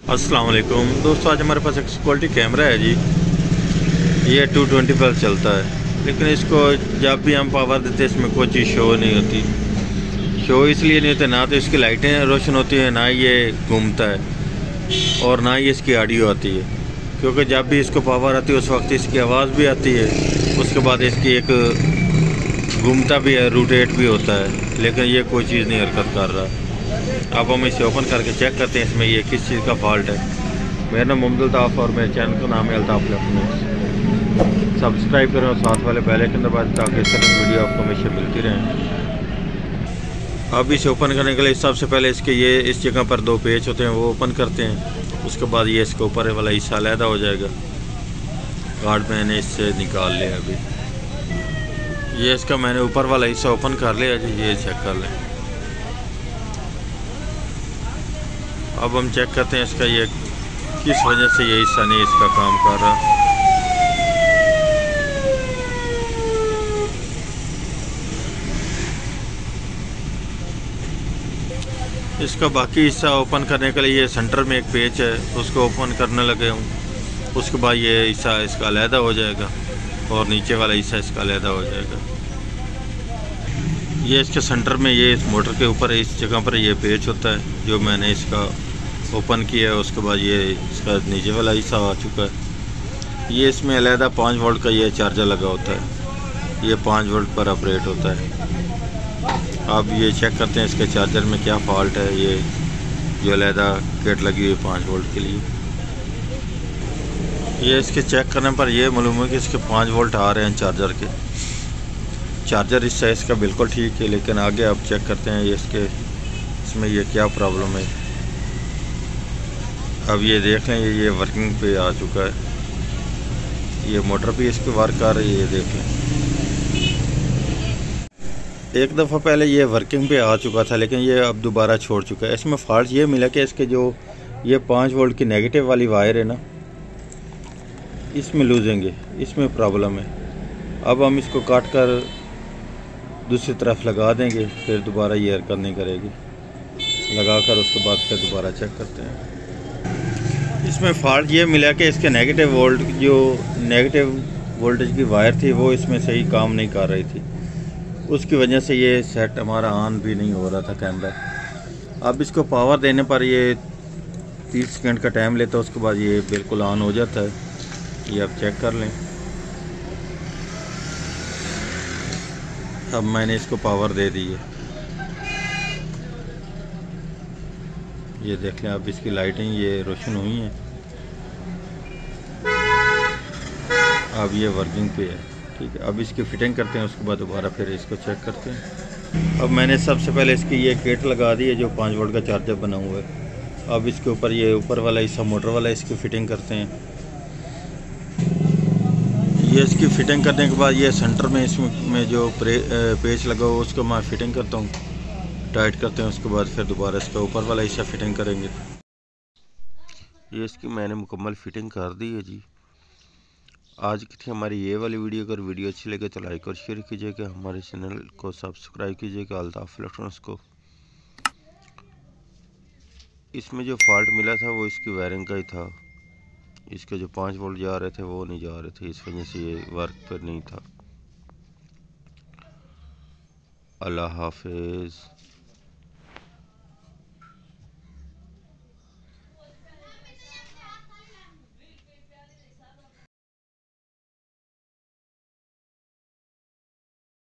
अस्सलाम वालेकुम दोस्तों, आज हमारे पास एक क्वालिटी कैमरा है जी। ये 220 पर चलता है, लेकिन इसको जब भी हम पावर देते हैं इसमें कोई चीज़ शो नहीं होती। शो इसलिए नहीं होता, ना तो इसकी लाइटें रोशन होती हैं, ना ये घूमता है और ना ही इसकी ऑडियो आती है। क्योंकि जब भी इसको पावर आती है उस वक्त इसकी आवाज़ भी आती है, उसके बाद इसकी एक घूमता भी है, रोटेट भी होता है, लेकिन ये कोई चीज़ नहीं हरकत कर रहा। अब हम इसे ओपन करके चेक करते हैं इसमें ये किस चीज़ का फॉल्ट है। मेरा नाम मोहम्मद अल्ताफ़ और मेरे चैनल का नाम है अल्ताफ़ इलेक्ट्रॉनिक्स। सब्सक्राइब करें और साथ वाले बेल आइकन दबा दें ताकि इस तरह की वीडियो आपको हमेशा मिलती रहे। अब इसे ओपन करने के लिए सबसे पहले इसके ये इस जगह पर दो पेच होते हैं, वो ओपन करते हैं। उसके बाद ये इसके ऊपर वाला हिस्सा अलहदा हो जाएगा। कार्ड मैंने इससे निकाल लिया। अभी ये इसका मैंने ऊपर वाला हिस्सा ओपन कर लिया जी, ये चेक कर लें। अब हम चेक करते हैं इसका ये किस वजह से ये हिस्सा नहीं इसका काम कर रहा। इसका बाकी हिस्सा ओपन करने के लिए ये सेंटर में एक पेच है, उसको ओपन करने लगे हूँ। उसके बाद ये हिस्सा इसका अलहदा हो जाएगा और नीचे वाला हिस्सा इसका अलहदा हो जाएगा। ये इसके सेंटर में ये इस मोटर के ऊपर इस जगह पर ये पेच होता है जो मैंने इसका ओपन किया है। उसके बाद ये इसका नीचे वाला हिस्सा आ चुका है। ये इसमें अलहदा 5 वोल्ट का ये चार्जर लगा होता है, ये 5 वोल्ट पर ऑपरेट होता है। अब ये चेक करते हैं इसके चार्जर में क्या फॉल्ट है। ये जो अलहदा किट लगी हुई 5 वोल्ट के लिए, ये इसके चेक करने पर यह मालूम है कि इसके 5 वोल्ट आ रहे हैं चार्जर के। चार्जर हिस्सा इसका बिल्कुल ठीक है, लेकिन आगे आप चेक करते हैं ये इसमें ये क्या प्रॉब्लम है। अब ये देख लें, ये वर्किंग पे आ चुका है। ये मोटर भी इस पर वर्क कर रही है, ये देख लें। एक दफ़ा पहले ये वर्किंग पे आ चुका था, लेकिन ये अब दोबारा छोड़ चुका है। इसमें फॉल्ट ये मिला कि इसके जो ये 5 वोल्ट की नेगेटिव वाली वायर है ना, इसमें लूजेंगे, इसमें प्रॉब्लम है। अब हम इसको काट कर दूसरी तरफ लगा देंगे, फिर दोबारा ये हरकत नहीं करेगी। लगा कर उसके बाद फिर दोबारा चेक करते हैं। इसमें फॉल्ट ये मिला कि इसके नेगेटिव वोल्टेज की वायर थी वो इसमें सही काम नहीं कर रही थी। उसकी वजह से ये सेट हमारा ऑन भी नहीं हो रहा था कैमरा। अब इसको पावर देने पर ये 30 सेकंड का टाइम लेता है, उसके बाद ये बिल्कुल ऑन हो जाता है। ये आप चेक कर लें। अब मैंने इसको पावर दे दी है, ये देख लें। अब इसकी लाइटें ये रोशन हुई हैं। अब ये वर्किंग पे है, ठीक है। अब इसकी फिटिंग करते हैं, उसके बाद दोबारा फिर इसको चेक करते हैं। अब मैंने सबसे पहले इसकी ये किट लगा दी है जो 5 वोल्ट का चार्जर बना हुआ है। अब इसके ऊपर ये ऊपर वाला हिस्सा मोटर वाला इसकी फ़िटिंग करते हैं। ये इसकी फ़िटिंग करने के बाद ये सेंटर में इसमें जो पेच लगा हुआ उसको मैं फ़िटिंग करता हूँ, टाइट करते हैं। उसके बाद फिर दोबारा इसका ऊपर वाला हिस्सा फ़िटिंग करेंगे। ये इसकी मैंने मुकम्मल फ़िटिंग कर दी है जी। आज की थी हमारी ये वाली वीडियो। अगर वीडियो अच्छी लगे तो लाइक और शेयर कीजिएगा, हमारे चैनल को सब्सक्राइब कीजिएगा अल्ताफ़ इलेक्ट्रॉनिक्स को। इसमें जो फॉल्ट मिला था वो इसकी वायरिंग का ही था। इसके जो 5 वोल्ट जा रहे थे वो नहीं जा रहे थे, इस वजह से ये वर्क पर नहीं था। अल्लाह हाफिज़।